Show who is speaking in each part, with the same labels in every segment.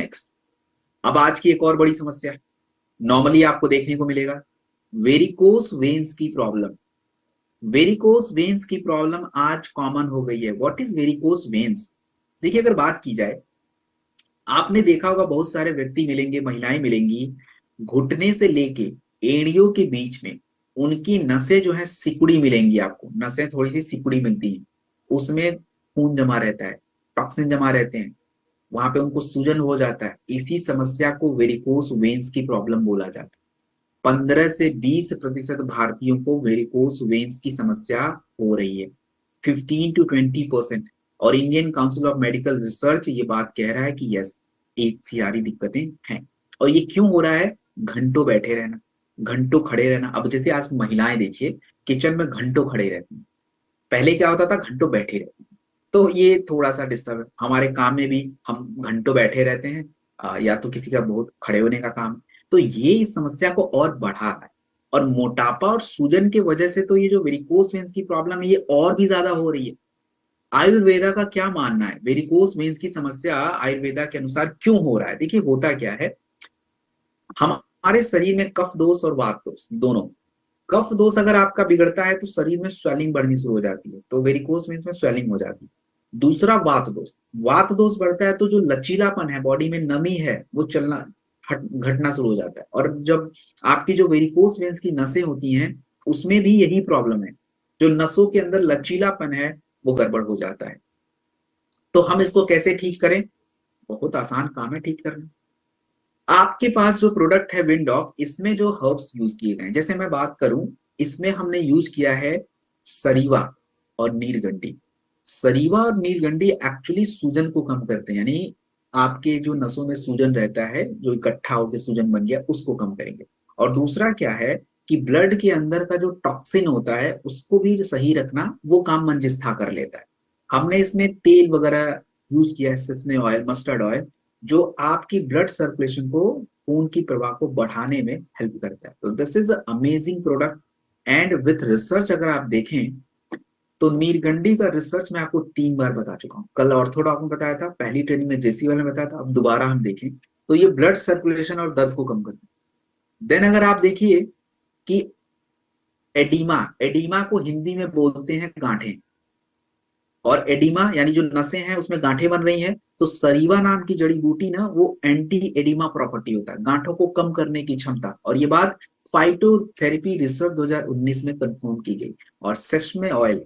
Speaker 1: Next, अब आज की एक और बड़ी समस्या नॉर्मली आपको देखने को मिलेगा, वेरिकोस वेन्स की प्रॉब्लम। वेरिकोस वेन्स की प्रॉब्लम आज कॉमन हो गई है। What is varicose veins? देखिए, अगर बात की जाए, आपने देखा होगा बहुत सारे व्यक्ति मिलेंगे, महिलाएं मिलेंगी, घुटने से लेके एड़ियों के बीच में उनकी नसें जो है सिकुड़ी मिलेंगी आपको, नसें थोड़ी सी सिकुड़ी मिलती हैं, उसमें खून जमा रहता है, टॉक्सिन जमा रहते हैं, वहां पे उनको सूजन हो जाता है। इसी समस्या को वेरिकोस वेन्स की प्रॉब्लम बोला जाता है। 15 से 20% भारतीयों को वेरिकोस वेन्स की समस्या हो रही है, 15 to 20%। और Indian council of medical research ये बात कह रहा है कि यस, एक सारी दिक्कतें हैं। और ये क्यों हो रहा है? घंटों बैठे रहना, घंटों खड़े रहना। अब जैसे आज महिलाएं देखिए, किचन में घंटों खड़े रहती हैं, पहले क्या होता था, घंटों बैठे रहती हैं। तो ये थोड़ा सा डिस्टर्ब है। हमारे काम में भी हम घंटों बैठे रहते हैं, या तो किसी का बहुत खड़े होने का काम है। तो ये इस समस्या को और बढ़ा रहा है। और मोटापा और सूजन की वजह से तो ये जो वेरिकोस वेन्स की प्रॉब्लम है ये और भी ज्यादा हो रही है। आयुर्वेदा का क्या मानना है, वेरिकोस वेन्स की समस्या आयुर्वेदा के अनुसार क्यों हो रहा है? देखिए, होता क्या है, हमारे शरीर में कफ दोष और वात दोष दोनों। कफ दोष अगर आपका बिगड़ता है तो शरीर में स्वेलिंग बढ़नी शुरू हो जाती है, तो वेरिकोस वेन्स में स्वेलिंग हो जाती है। दूसरा वात दोष, वात दोष बढ़ता है तो जो लचीलापन है, बॉडी में नमी है, वो चलना घटना शुरू हो जाता है। और जब आपकी जो वेरिकोस वेन्स की नसें होती हैं उसमें भी यही प्रॉब्लम है, जो नसों के अंदर लचीलापन है वो गड़बड़ हो जाता है। तो हम इसको कैसे ठीक करें? बहुत आसान काम है ठीक करना। आपके पास जो प्रोडक्ट है विंडॉक, इसमें जो हर्ब्स यूज किए गए हैं, जैसे मैं बात करूं, इसमें हमने यूज किया है सरीवा और नीरगंडी। सरीवा और नीरगंडी एक्चुअली सूजन को कम करते हैं, यानी आपके जो नसों में सूजन रहता है, जो इकट्ठा होकर सूजन बन गया, उसको कम करेंगे। और दूसरा क्या है कि ब्लड के अंदर का जो टॉक्सिन होता है उसको भी सही रखना, वो काम मंजिस्था कर लेता है। हमने इसमें तेल वगैरह यूज किया है, सिसने ऑयल, मस्टर्ड ऑयल, जो आपकी ब्लड सर्कुलेशन को, खून की प्रवाह को बढ़ाने में हेल्प करता है। तो this is amazing product. And with research अगर आप देखें तो नीरगंडी का रिसर्च मैं आपको 3 बार बता चुका हूं। कल ऑर्थोडॉक में बताया था, पहली ट्रेनिंग में जेसी वाले में बताया था, अब दोबारा हम देखें तो ये ब्लड सर्कुलेशन और दर्द को कम करता है। देन अगर आप देखिए कि एडीमा, एडीमा को हिंदी में बोलते हैं गांठें, और एडिमा यानी जो नसें हैं उसमें गांठें बन रही हैं, तो सरीवा नाम की जड़ी बूटी ना, वो एंटी एडिमा प्रॉपर्टी होता है, गांठों को कम करने की क्षमता। और ये बात फाइटोथेरेपी रिसर्च 2019 में कंफर्म की गई। और सेसमे ऑयल,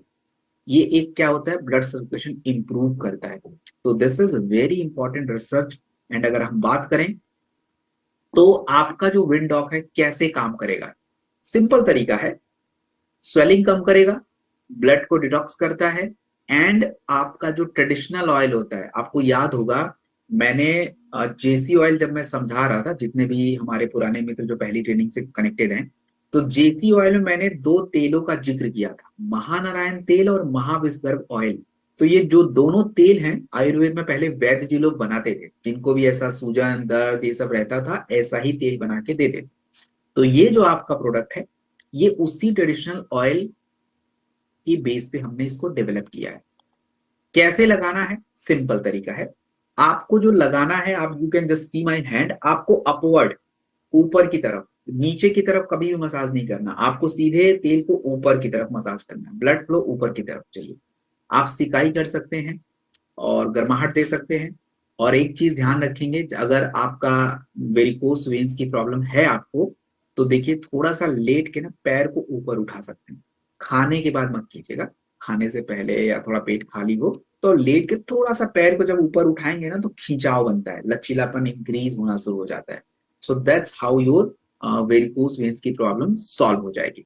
Speaker 1: ये एक क्या होता है, ब्लड सर्कुलेशन इंप्रूव करता है। तो this is very important research. And अगर हम बात करें तो आपका जो विंडॉक है कैसे काम करेगा, सिंपल तरीका है, स्वेलिंग कम करेगा, ब्लड को डिटॉक्स करता है। एंड आपका जो ट्रेडिशनल ऑयल होता है, आपको याद होगा मैंने जेसी ऑयल जब मैं समझा रहा था, जितने भी हमारे पुराने मित्र जो पहली ट्रेनिंग से कनेक्टेड हैं, तो जेसी ऑयल में मैंने 2 तेलों का जिक्र किया था, महानारायण तेल और महाविस्दर्भ ऑयल। तो ये जो दोनों तेल हैं, आयुर्वेद में पहले वैद्य जी लोग बनाते थे, जिनको भी ऐसा सूजन दर्द ये सब रहता था, ऐसा ही तेल बना के देते थे। तो ये जो आपका प्रोडक्ट है, ये उसी ट्रेडिशनल ऑयल की बेस पे हमने इसको डेवलप किया है। कैसे लगाना है? सिंपल तरीका है, आपको जो लगाना है, आप you can just see my hand, आपको अपवर्ड, ऊपर की तरफ, नीचे की तरफ कभी भी मसाज नहीं करना, आपको सीधे तेल को ऊपर की तरफ मसाज करना है, ब्लड फ्लो ऊपर की तरफ चाहिए। आप सिकाई कर सकते हैं और गर्माहट दे सकते हैं। और एक चीज ध्यान रखेंगे, अगर आपका वेरिकोस वेन्स की प्रॉब्लम है आपको, तो देखिए थोड़ा सा लेट के ना पैर को ऊपर उठा सकते हैं। खाने के बाद मत कीजिएगा, खाने से पहले या थोड़ा पेट खाली हो तो लेट के थोड़ा सा पैर को जब ऊपर उठाएंगे ना, तो खिंचाव बनता है, लचीलापन इंक्रीज होना शुरू हो जाता है। So that's how your varicose veins की प्रॉब्लम सॉल्व हो जाएगी।